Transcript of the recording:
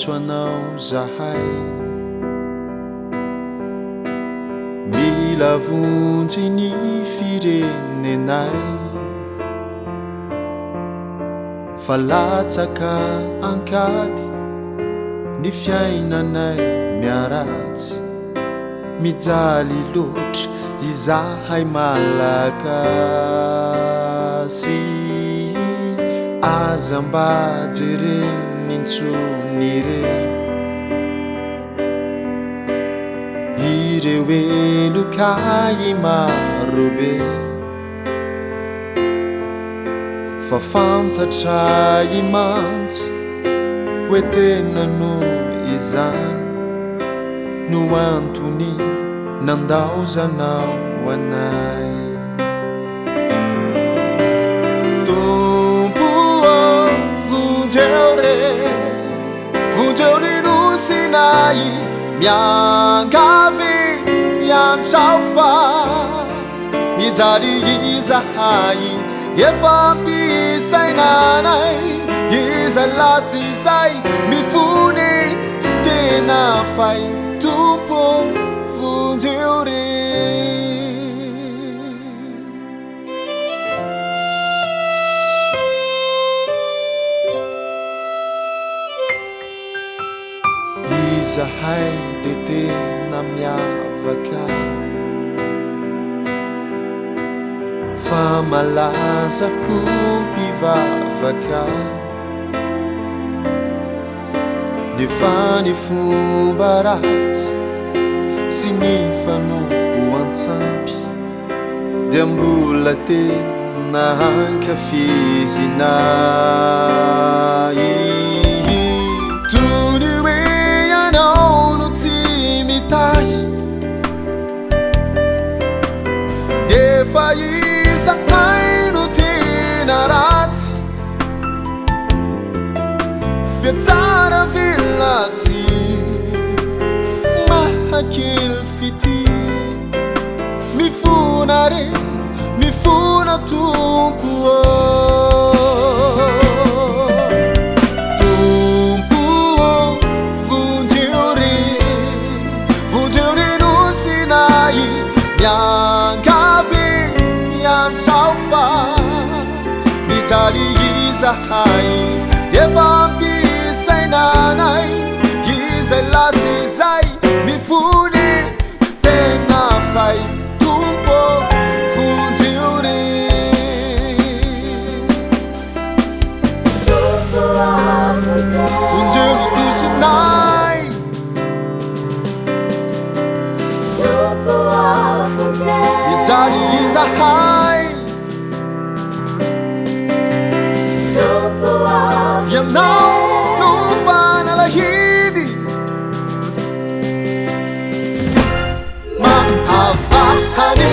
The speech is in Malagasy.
antso anao zahay mila vonjy ny firenenay fa latsaka ankady ny fiainanay miaratsy mijaly loatra izahay malagasy aza mba jereny intsony reny ireo elokay marobe fa fantatra imantsy hoe tena no izany no antony nandaozanao anay tompo vonjeo re vonjeo ny nosinay miangavy iantrao fa mijaly izahay efa mpisainanay izay lasy izay mifony tena fay tompo vonjeo re izahay de tena miavaka fa malaza ho mpivavaka nefa ny fomba ratsy sy ny fanombo antsampy dia mbola tena ankafizinay tony hoe ianao no tsy mitahy nefa izahay no tena ratsy piatsara vilatsy mahakely fity mifona re mifona tompo tompo vonjeo re vonjeo ny nosinay miangavy iantrao fa mijaly izahay efa mpisainanay izay lasy izay mifony tena fay tompo vonjeo re vonjeo ny nosinay mijaly izahay ianao no fanalahidy mahavahany